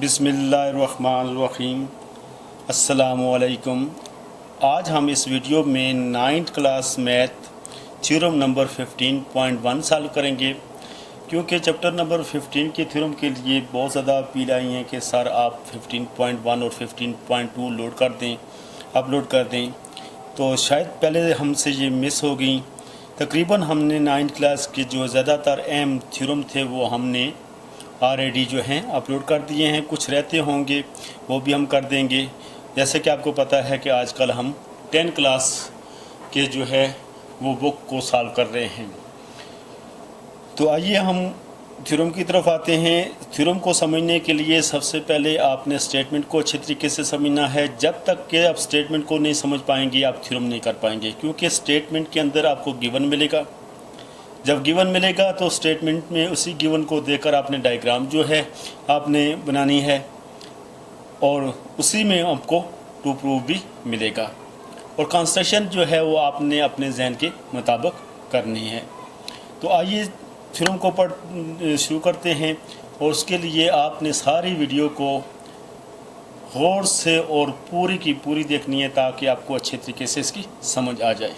बिस्मिल्लाहिर्रहमानिर्रहीम। अस्सलामुअलैकुम। आज हम इस वीडियो में 9th class math theorem number 15.1 solve करेंगे। क्योंकि चैप्टर नंबर 15 के थ्योरम के लिए बहुत ज़्यादा अपील आई हैं कि सर आप 15.1 और 15.2 लोड कर दें, अपलोड कर दें, तो शायद पहले हमसे ये मिस हो गई। तकरीबन हमने 9th क्लास के जो ज़्यादातर अहम थ्योरम थे वो हमने ऑलरेडी जो हैं अपलोड कर दिए हैं। कुछ रहते होंगे वो भी हम कर देंगे। जैसे कि आपको पता है कि आजकल हम 10 क्लास के जो है वो बुक को सॉल्व कर रहे हैं। तो आइए हम थ्योरम की तरफ आते हैं। थ्योरम को समझने के लिए सबसे पहले आपने स्टेटमेंट को अच्छे तरीके से समझना है। जब तक कि आप स्टेटमेंट को नहीं समझ पाएंगे आप थ्योरम नहीं कर पाएंगे, क्योंकि स्टेटमेंट के अंदर आपको गिवन मिलेगा। जब गिवन मिलेगा तो स्टेटमेंट में उसी गिवन को देकर आपने डायग्राम जो है आपने बनानी है और उसी में आपको टू प्रूफ भी मिलेगा, और कंस्ट्रक्शन जो है वो आपने अपने जहन के मुताबिक करनी है। तो आइए थ्योरम को शुरू करते हैं, और उसके लिए आपने सारी वीडियो को गौर से और पूरी की पूरी देखनी है ताकि आपको अच्छे तरीके से इसकी समझ आ जाए।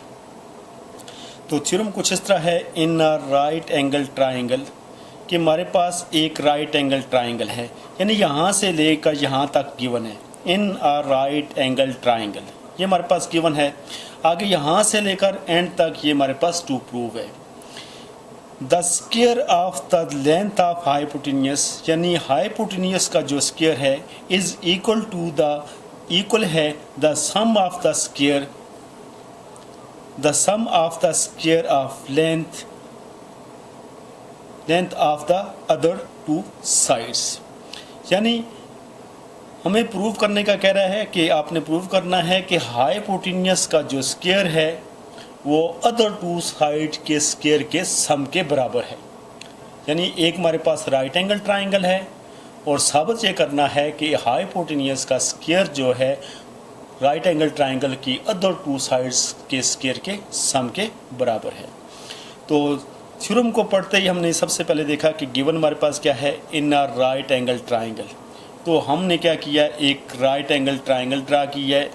तो थ्योरम कुछ इस तरह है। इन अ राइट एंगल ट्राइंगल, कि हमारे पास एक राइट एंगल ट्राइंगल है, यानी यहाँ से लेकर यहाँ तक गिवन है। इन अ राइट एंगल ट्राइंगल ये हमारे पास गिवन है। आगे यहाँ से लेकर एंड तक ये हमारे पास टू प्रूव है। The square of the length of hypotenuse, यानी हाइपोटेन्यूस का जो स्क्वायर है is equal to the equal है the sum of the square, the sum of the square of length of the other two sides। यानी हमें prove करने का कह रहा है कि आपने प्रूव करना है कि हाइपोटेन्यूस का जो स्क्वायर है वो अदर टू साइड के स्क्वायर के सम के बराबर है। यानी एक हमारे पास राइट एंगल ट्राइंगल है और साबित ये करना है कि हाइपोटेन्यूस का स्क्वायर जो है राइट एंगल ट्राइंगल की अदर टू साइड्स के स्क्वायर के सम के बराबर है। तो थ्योरम को पढ़ते ही हमने सबसे पहले देखा कि गिवन हमारे पास क्या है, इन अ राइट एंगल ट्राइंगल। तो हमने क्या किया, एक राइट एंगल ट्राइंगल ड्रा किया है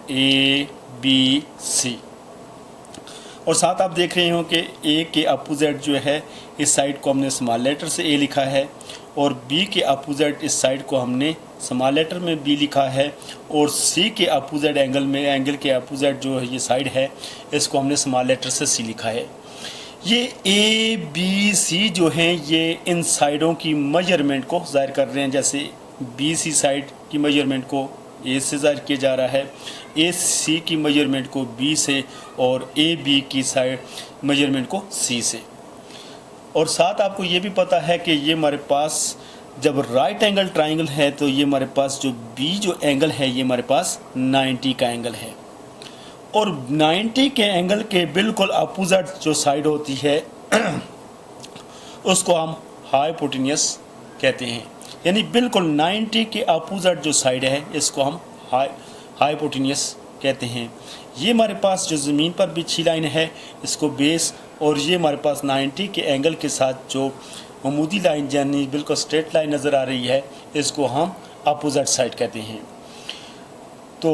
ABC, और साथ आप देख रहे हो कि A के अपोजिट जो है इस साइड को हमने स्मॉल लेटर से A लिखा है, और B के अपोजिट इस साइड को हमने स्मॉल लेटर में B लिखा है, और C के अपोजिट एंगल के अपोजिट जो ये साइड है इसको हमने स्मॉल लेटर से C लिखा है। ये ABC जो हैं ये इन साइडों की मेजरमेंट को ज़ाहिर कर रहे हैं। जैसे BC साइड की मेजरमेंट को A से ज़ाहिर किया जा रहा है, AC की मेजरमेंट को B से, और AB की साइड मेजरमेंट को C से। और साथ आपको ये भी पता है कि ये हमारे पास जब राइट एंगल ट्राइंगल है तो ये हमारे पास जो B जो एंगल है ये हमारे पास 90 का एंगल है, और 90 के एंगल के बिल्कुल अपोजिट जो साइड होती है उसको हम हाइपोटेन्यूस कहते हैं। यानी बिल्कुल 90 के अपोजिट जो साइड है इसको हम हाइपोटेन्यूस कहते हैं। ये हमारे पास जो ज़मीन पर बिछी लाइन है इसको बेस, और ये हमारे पास 90 के एंगल के साथ जो अमूदी लाइन यानी बिल्कुल स्ट्रेट लाइन नज़र आ रही है इसको हम अपोजिट साइड कहते हैं। तो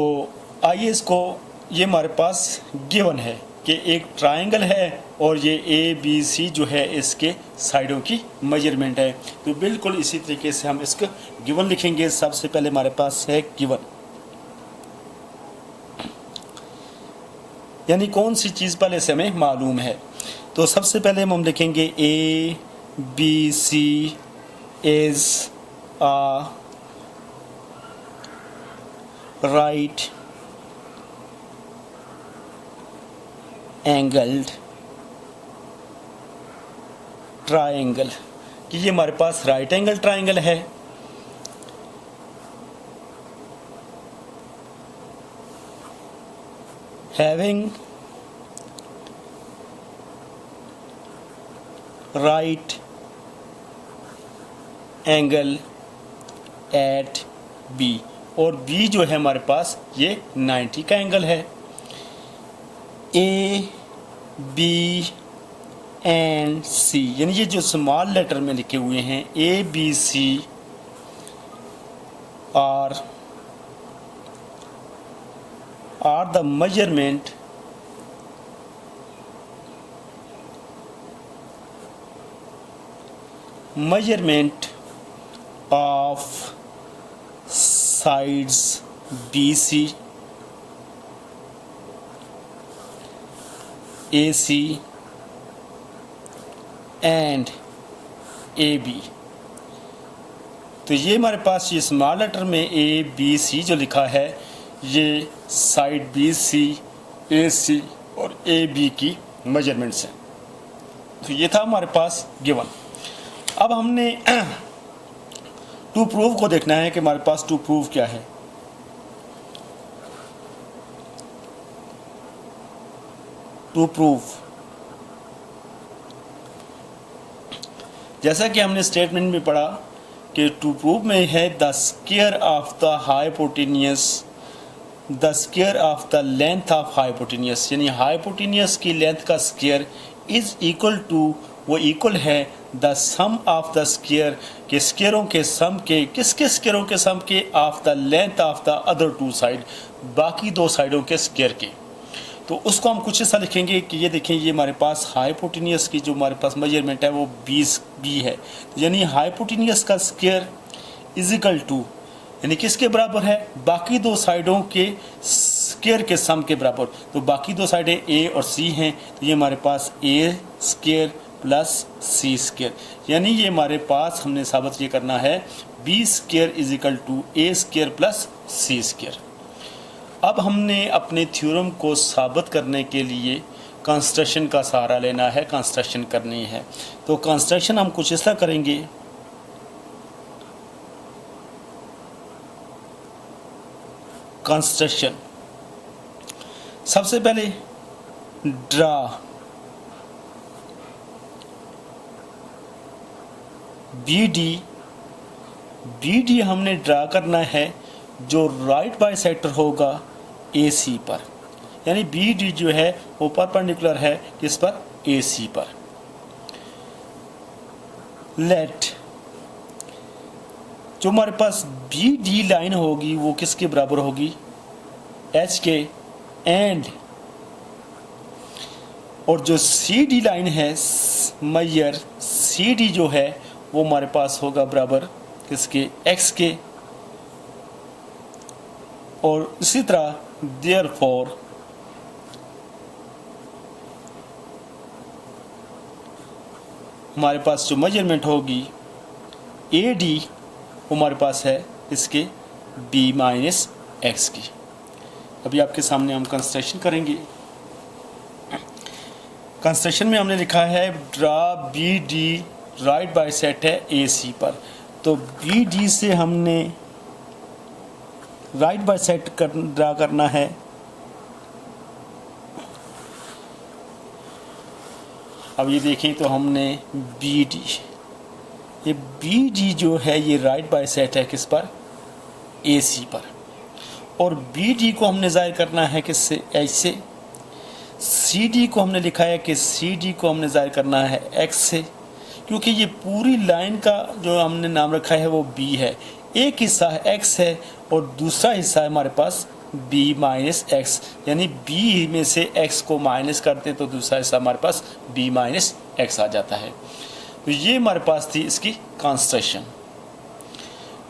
आइए इसको, ये हमारे पास गिवन है कि एक ट्राइंगल है और ये ABC जो है इसके साइडों की मेजरमेंट है। तो बिल्कुल इसी तरीके से हम इसका गिवन लिखेंगे। सबसे पहले हमारे पास है गिवन, यानी कौन सी चीज़ पहले से हमें मालूम है। तो सबसे पहले हम लिखेंगे ABC is a right angled triangle, कि ये हमारे पास राइट एंगल ट्राइंगल है। Having right angle at B, और B जो है हमारे पास ये 90 का एंगल है। A B एंड सी, यानी ये जो स्मॉल लेटर में लिखे हुए हैं A B C, are the measurement of sides BC, AC and AB। तो ये हमारे पास ये स्मॉल लेटर में ABC जो लिखा है ये साइड BC, AC और AB की मेजरमेंट्स हैं। तो ये था हमारे पास गिवन। अब हमने टू प्रूव को देखना है कि हमारे पास टू प्रूव क्या है। टू प्रूव, जैसा कि हमने स्टेटमेंट में पढ़ा कि टू प्रूव में है the square of the hypotenuse, the square of the length of hypotenuse, यानी हाइपोटेन्यूस की लेंथ का स्क्वायर इज इक्वल टू, वो इक्वल है the sum of the square के स्क्वायरों के सम के, किसके स्क्वायरों के सम के, of the length of the other two side, बाकी दो साइडों के स्क्वायर के। तो उसको हम कुछ ऐसा लिखेंगे कि ये देखें ये हमारे पास हाइपोटेन्यूस की जो हमारे पास मेजरमेंट है वो 20 बी है, यानी हाइपोटेन्यूस का स्क्वायर इज इक्वल टू, यानी किसके बराबर है, बाकी दो साइडों के स्क्वायर के सम के बराबर। तो बाकी दो साइडें ए और सी हैं, तो ये हमारे पास A square plus C square, यानी ये हमारे पास हमने साबित ये करना है B square is equal to A square plus C square. अब हमने अपने थ्योरम को साबित करने के लिए कंस्ट्रक्शन का सहारा लेना है, कंस्ट्रक्शन करनी है। तो कंस्ट्रक्शन हम कुछ ऐसा करेंगे, कंस्ट्रक्शन सबसे पहले ड्रा BD हमने ड्रा करना है जो राइट बाइसेक्टर होगा AC पर, यानी BD जो है वो परपेंडिकुलर है किस पर, AC पर। लेट जो हमारे पास BD लाइन होगी वो किसके बराबर होगी, H के, एंड और जो CD लाइन है मेजर CD जो है वो हमारे पास होगा बराबर किसके, X के। और इसी तरह देयरफॉर हमारे पास जो मेजरमेंट होगी AD वो हमारे पास है इसके B माइनस X की। अभी आपके सामने हम कंस्ट्रक्शन करेंगे। कंस्ट्रक्शन में हमने लिखा है ड्रा BD राइट बाइसेक्ट है AC पर, तो BD से हमने राइट बाइसेक्ट ड्रा करना है। अब ये देखें तो हमने BD, ये BD जो है ये राइट बाइसेक्ट है किस पर, AC पर, और BD को हमने ज़ाहिर करना है किससे, H से। CD को हमने लिखा है कि CD को हमने ज़ाहिर करना है X से, क्योंकि ये पूरी लाइन का जो हमने नाम रखा है वो B है। एक हिस्सा X है और दूसरा हिस्सा है हमारे पास B माइनस X, यानी B में से X को माइनस करते हैं तो दूसरा हिस्सा हमारे पास B माइनस X आ जाता है। तो ये हमारे पास थी इसकी कंस्ट्रक्शन।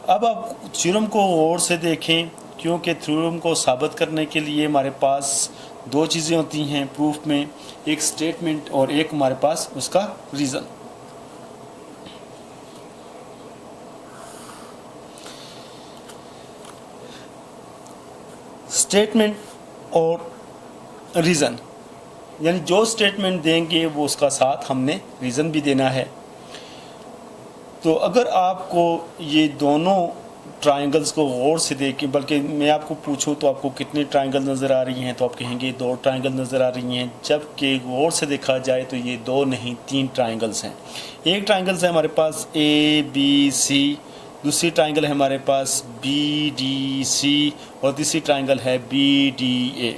अब आप थ्योरम को गौर से देखें, क्योंकि थ्योरम को साबित करने के लिए हमारे पास दो चीज़ें होती हैं प्रूफ में, एक स्टेटमेंट और एक हमारे पास उसका रीज़न। स्टेटमेंट और रीज़न, यानी जो स्टेटमेंट देंगे वो उसका साथ हमने रीज़न भी देना है। तो अगर आपको ये दोनों ट्रायंगल्स को गौर से देखें, बल्कि मैं आपको पूछूं तो आपको कितने ट्रायंगल नज़र आ रही हैं, तो आप कहेंगे 2 ट्रायंगल नज़र आ रही हैं, जबकि गौर से देखा जाए तो ये 2 नहीं 3 ट्रायंगल्स हैं। एक ट्रायंगल्स है हमारे पास ABC, दूसरी ट्रायंगल है हमारे पास BDC और तीसरी ट्रायंगल है BDA।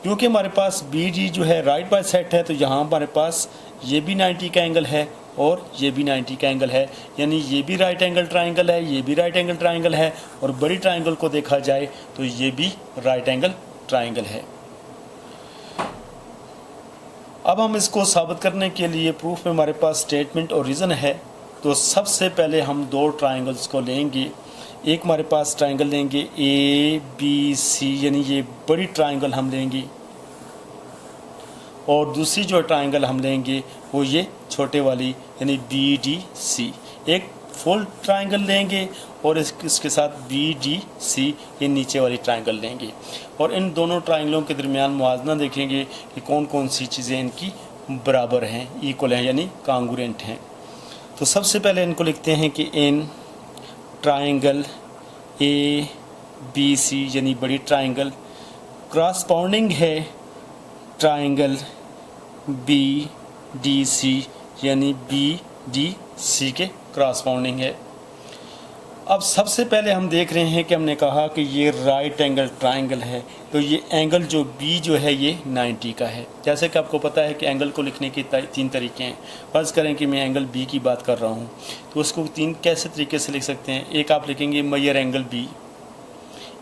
क्योंकि हमारे पास बी डी जो है राइट बाय सेट है, तो यहाँ हमारे पास ये भी 90 का एंगल है और ये भी 90 का एंगल है, यानी ये भी राइट एंगल ट्राइंगल है, ये भी राइट एंगल ट्राइंगल है, और बड़ी ट्राइंगल को देखा जाए तो ये भी राइट एंगल ट्राइंगल है। अब हम इसको साबित करने के लिए प्रूफ में हमारे पास स्टेटमेंट और रीज़न है। तो सबसे पहले हम दो ट्राइंगल्स को लेंगे। एक हमारे पास ट्राइंगल लेंगे ए बी सी, यानी ये बड़ी ट्राइंगल हम लेंगे, और दूसरी जो ट्राइंगल हम लेंगे वो ये छोटे वाली यानी बी डी सी। एक फुल ट्राइंगल लेंगे और इसके साथ बी डी सी ये नीचे वाली ट्राइंगल लेंगे, और इन दोनों ट्राइंगलों के दरमियान मुआवजना देखेंगे कि कौन कौन सी चीज़ें इनकी बराबर हैं, इक्वल हैं, यानी कांगुरेंट हैं। तो सबसे पहले इनको लिखते हैं कि इन ट्राइंगल ए बी सी यानी बड़ी ट्राइंगल क्रॉसपाउंडिंग है ट्राइंगल बी डी सी यानी बी डी सी के क्रॉसपाउंडिंग है। अब सबसे पहले हम देख रहे हैं कि हमने कहा कि ये राइट एंगल ट्राइंगल है, तो ये एंगल जो बी जो है ये 90 का है। जैसे कि आपको पता है कि एंगल को लिखने के 3 तरीके हैं। फ़र्ज़ करें कि मैं एंगल बी की बात कर रहा हूँ, तो उसको 3 कैसे तरीके से लिख सकते हैं। एक आप लिखेंगे मेजर एंगल बी,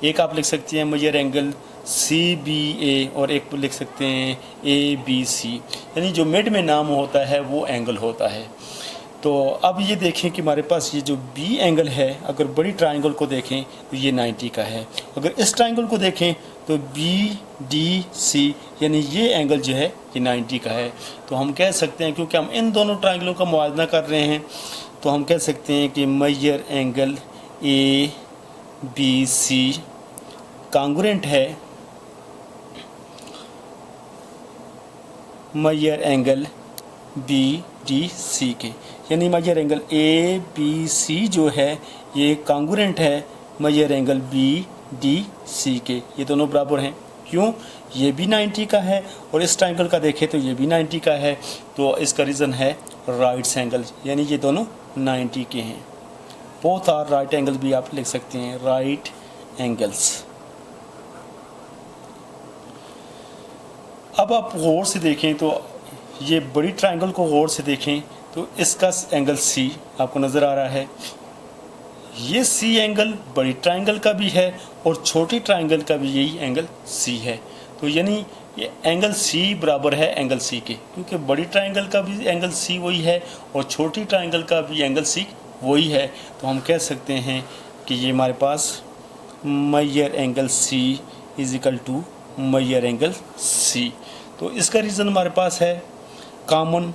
एक आप लिख सकते हैं मेजर एंगल सी बी ए, और एक लिख सकते हैं ए बी सी, यानी जो मिड में नाम होता है वो एंगल होता है। तो अब ये देखें कि हमारे पास ये जो बी एंगल है, अगर बड़ी ट्राइंगल को देखें तो ये 90 का है। अगर इस ट्राइंगल को देखें तो बी डी सी यानी ये एंगल जो है ये 90 का है। तो हम कह सकते हैं, क्योंकि हम इन दोनों ट्राइंगलों का मुआवजा कर रहे हैं, तो हम कह सकते हैं कि measure angle A B C congruent है measure angle B D C के, यानी measure angle A B C जो है ये कांगुरेंट है measure angle B D C के। ये दोनों बराबर हैं, क्यों? ये भी 90 का है और इस ट्राइंगल का देखें तो ये भी 90 का है, तो इसका रीज़न है राइट एंगल, यानी ये दोनों 90 के हैं। बोथ आर राइट एंगल भी आप लिख सकते हैं, राइट एंगल्स। अब आप गौर से देखें तो ये बड़ी ट्राइंगल को गौर से देखें तो इसका एंगल सी आपको नज़र आ रहा है। ये सी एंगल बड़ी ट्राइंगल का भी है और छोटी ट्राइंगल का भी यही एंगल सी है। तो यानी ये एंगल सी बराबर है एंगल सी के, क्योंकि बड़ी ट्राइंगल का भी एंगल सी वही है और छोटी ट्राइंगल का भी एंगल सी वही है। तो हम कह सकते हैं कि ये हमारे पास measure angle C is equal to measure angle C. तो इसका रीज़न हमारे पास है कॉमन,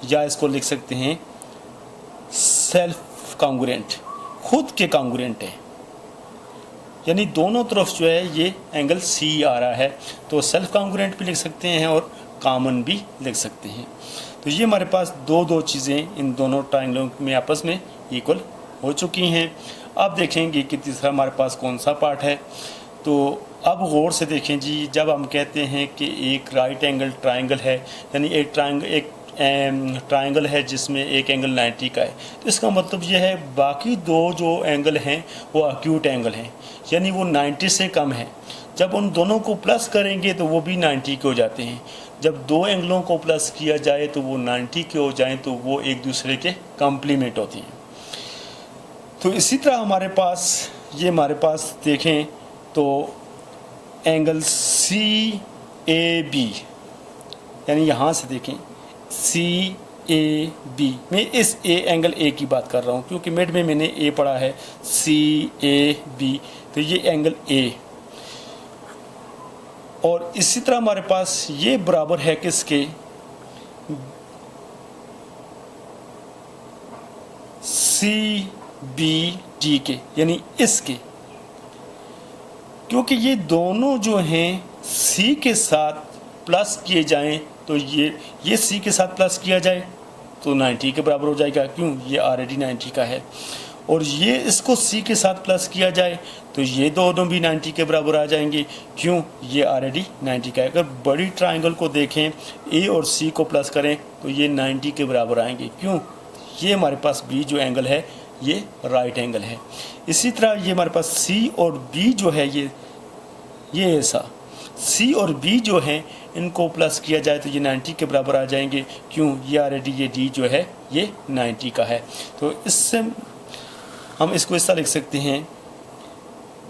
या इसको लिख सकते हैं सेल्फ कांगुरेंट, खुद के कांगुरेंट है, यानी दोनों तरफ जो है ये एंगल सी आ रहा है। तो सेल्फ कांगुरेंट भी लिख सकते हैं और कॉमन भी लिख सकते हैं। तो ये हमारे पास दो चीज़ें इन दोनों ट्राइंगलों में आपस में इक्वल हो चुकी हैं। अब देखेंगे कि तीसरा हमारे पास कौन सा पार्ट है। तो अब गौर से देखें जी, जब हम कहते हैं कि एक राइट एंगल ट्राइंगल है, यानी एक ट्राइंगल है जिसमें एक एंगल 90 का है, तो इसका मतलब यह है बाकी दो जो एंगल हैं वो एक्यूट एंगल हैं, यानी वो 90 से कम है। जब उन दोनों को प्लस करेंगे तो वो भी 90 के हो जाते हैं। जब दो एंगलों को प्लस किया जाए तो वो 90 के हो जाएं तो वो एक दूसरे के कम्प्लीमेंट होती हैं। तो इसी तरह हमारे पास देखें तो एंगल सी ए बी, यानी यहाँ से देखें सी ए बी, मैं इस एंगल ए की बात कर रहा हूँ क्योंकि मिड में मैंने ए पढ़ा है, सी ए बी, तो ये एंगल ए। और इसी तरह हमारे पास ये बराबर है किसके, सी बी डी के, यानी इसके, क्योंकि ये दोनों जो हैं सी के साथ प्लस किए जाएं तो ये सी के साथ प्लस किया जाए तो 90 के बराबर हो जाएगा, क्यों? ये ऑलरेडी 90 का है। और ये इसको सी के साथ प्लस किया जाए तो ये दोनों भी 90 के बराबर आ जाएंगे, क्यों? ये ऑलरेडी 90 का है। अगर बड़ी ट्राइंगल को देखें, ए और सी को प्लस करें तो ये 90 के बराबर आएंगे, क्यों? ये हमारे पास बी जो एंगल है ये राइट एंगल है। इसी तरह ये हमारे पास सी और बी जो है ये ऐसा सी और बी जो है इनको प्लस किया जाए तो ये 90 के बराबर आ जाएंगे। क्यों? ये ऑलरेडी ये डी जो है ये 90 का है। तो इससे हम इसको इस तरह लिख सकते हैं,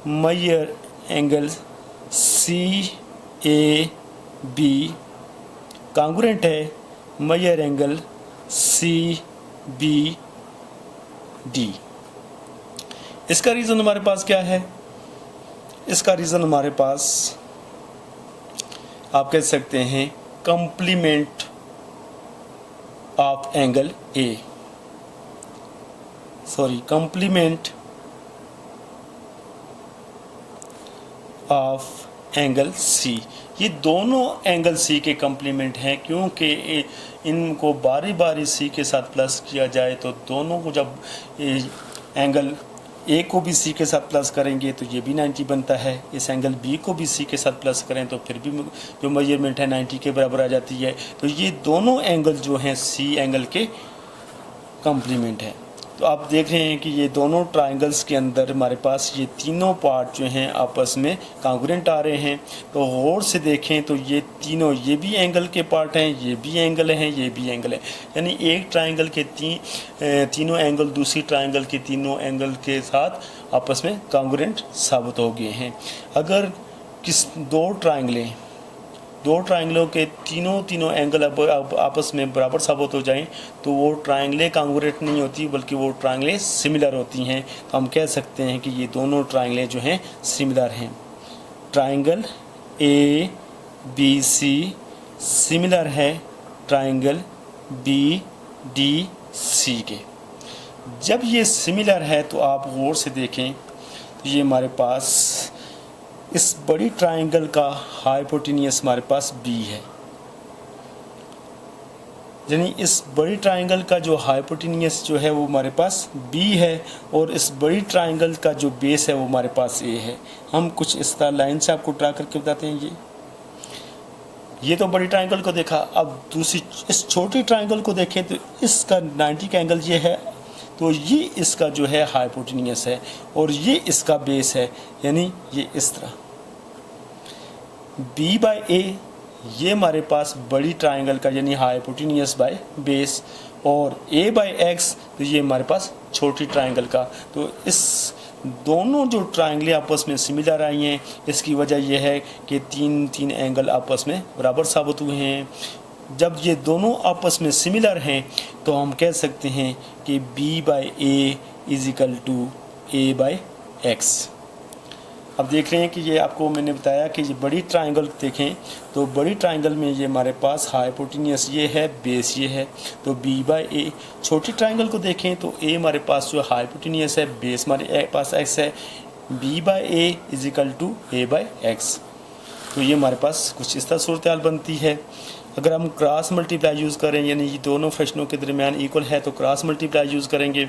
measure angle C A B congruent है measure angle C B D. इसका रीज़न हमारे पास क्या है? इसका रीज़न हमारे पास आप कह सकते हैं complement of angle A, complement of angle C. ये दोनों एंगल सी के कंप्लीमेंट हैं, क्योंकि इनको बारी बारी सी के साथ प्लस किया जाए तो दोनों को जब एंगल ए को भी सी के साथ प्लस करेंगे तो ये भी 90 बनता है। इस एंगल बी को भी सी के साथ प्लस करें तो फिर भी जो मेजरमेंट है 90 के बराबर आ जाती है। तो ये दोनों एंगल जो हैं सी एंगल के कंप्लीमेंट है। तो आप देख रहे हैं कि ये दोनों ट्राइंगल्स के अंदर हमारे पास ये तीनों पार्ट जो हैं आपस में कांग्रुएंट आ रहे हैं। तो गौर से देखें तो ये तीनों, ये भी एंगल के पार्ट हैं, ये भी एंगल हैं, ये भी एंगल है। यानी एक ट्राइंगल के तीनों एंगल दूसरी ट्राइंगल के तीनों एंगल के साथ आपस में कांग्रुएंट साबित हो गए हैं। अगर दो ट्राइंगलों के तीनों एंगल आपस में बराबर साबित हो जाएं तो वो ट्राइंगलें कांग्रुएंट नहीं होती, बल्कि वो ट्राइंगलें सिमिलर होती हैं। तो हम कह सकते हैं कि ये दोनों ट्राइंगलें जो हैं सिमिलर हैं। Triangle A B C similar है ट्राइंगल बी डी सी के। जब ये सिमिलर है तो आप गौर से देखें तो ये हमारे पास इस बड़ी ट्राइंगल का हाइपोटेन्यूस हमारे पास बी है, यानी इस बड़ी ट्राइंगल का जो हाइपोटेन्यूस जो है वो हमारे पास बी है, और इस बड़ी ट्राइंगल का जो बेस है वो हमारे पास ए है। हम कुछ इस तरह लाइन से आपको ड्रा करके बताते हैं। ये तो बड़ी ट्राइंगल को देखा। अब दूसरी इस छोटी ट्राइंगल को देखें तो इसका 90 का एंगल ये है, तो ये इसका जो है हाइपोटेन्यूस है और ये इसका बेस है, यानी ये इस तरह b बाई ए ये हमारे पास बड़ी ट्राइंगल का यानी हाइपोटेन्यूस बाय बेस, और a बाई एक्स तो ये हमारे पास छोटी ट्राइंगल का। तो इस दोनों जो ट्राइंगलें आपस में सिमिलर आई हैं, इसकी वजह यह है कि तीन एंगल आपस में बराबर साबित हुए हैं। जब ये दोनों आपस में सिमिलर हैं तो हम कह सकते हैं कि b by A is equal to A by X. अब देख रहे हैं कि ये आपको मैंने बताया कि ये बड़ी ट्राइंगल देखें तो बड़ी ट्राइंगल में ये हमारे पास हाइपोटेन्यूस ये है, बेस ये है, तो b बाई ए। छोटी ट्राइंगल को देखें तो a हमारे पास जो हाइपोटेन्यूस है, बेस हमारे पास x है, b by A is equal to A by X. तो ये हमारे पास कुछ इस तरह सूरत हाल बनती है। अगर हम क्रॉस मल्टीप्लाई यूज़ करें, यानी ये दोनों फ्रैक्शनों के दरमियान इक्वल है, तो क्रॉस मल्टीप्लाई यूज़ करेंगे।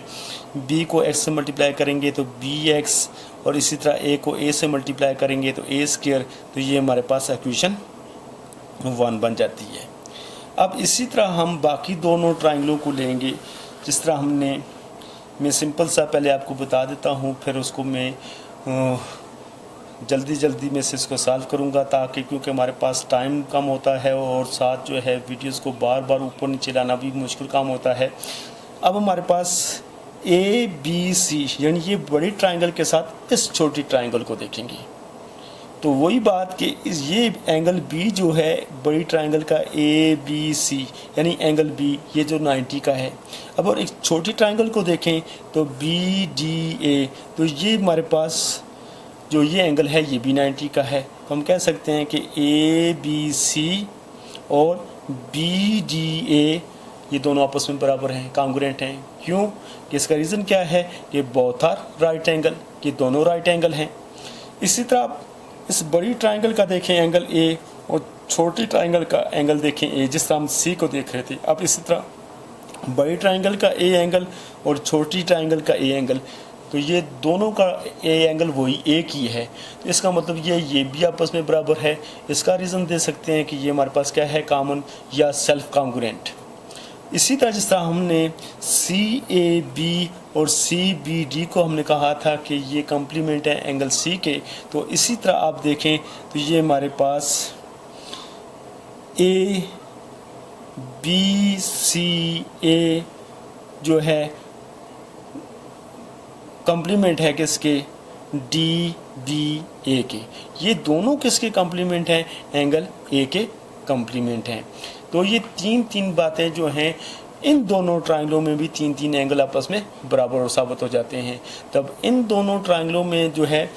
b को x से मल्टीप्लाई करेंगे तो bx, और इसी तरह a को a से मल्टीप्लाई करेंगे तो a स्क्वायर। तो ये हमारे पास इक्वेशन 1 बन जाती है। अब इसी तरह हम बाकी दोनों ट्राइंगलों को लेंगे। जिस तरह मैं सिंपल सा पहले आपको बता देता हूँ, फिर उसको मैं जल्दी में से इसको सॉल्व करूँगा, ताकि क्योंकि हमारे पास टाइम कम होता है और साथ जो है वीडियोस को बार बार ऊपर नीचे लाना भी मुश्किल काम होता है। अब हमारे पास ए बी सी यानी ये बड़ी ट्राइंगल के साथ इस छोटी ट्राइंगल को देखेंगे तो वही बात कि ये एंगल बी जो है बड़ी ट्राइंगल का ए बी सी यानी एंगल बी ये जो 90 का है। अब और एक छोटी ट्राइंगल को देखें तो बी डी ए, तो ये हमारे पास जो ये एंगल है ये भी 90 का है। तो हम कह सकते हैं कि ए बी सी और बी डी ए ये दोनों आपस में बराबर हैं, कांग्रुएंट हैं। क्यों? कि इसका रीज़न क्या है कि बोथ आर राइट एंगल, कि दोनों राइट एंगल हैं। इसी तरह आप इस बड़ी ट्राइंगल का देखें एंगल ए और छोटी ट्राइंगल का एंगल देखें ए, जिस तरह हम सी को देख रहे थे। अब इसी तरह बड़ी ट्राइंगल का ए एंगल और छोटी ट्राइंगल का ए एंगल, तो ये दोनों का ए एंगल वही एक ही है। तो इसका मतलब ये भी आपस में बराबर है। इसका रीज़न दे सकते हैं कि ये हमारे पास क्या है, कॉमन या सेल्फ कांग्रुएंट। इसी तरह जिस तरह हमने CAB और CBD को हमने कहा था कि ये कॉम्प्लीमेंट है एंगल C के, तो इसी तरह आप देखें तो ये हमारे पास ABCA जो है कॉम्प्लीमेंट है किसके, DBA के। ये दोनों किसके कॉम्प्लीमेंट हैं, एंगल A के कॉम्प्लीमेंट हैं। तो ये तीन बातें जो हैं, इन दोनों ट्रायंगलों में भी तीन एंगल आपस में बराबर और साबित हो जाते हैं। तब इन दोनों ट्रायंगलों में जो है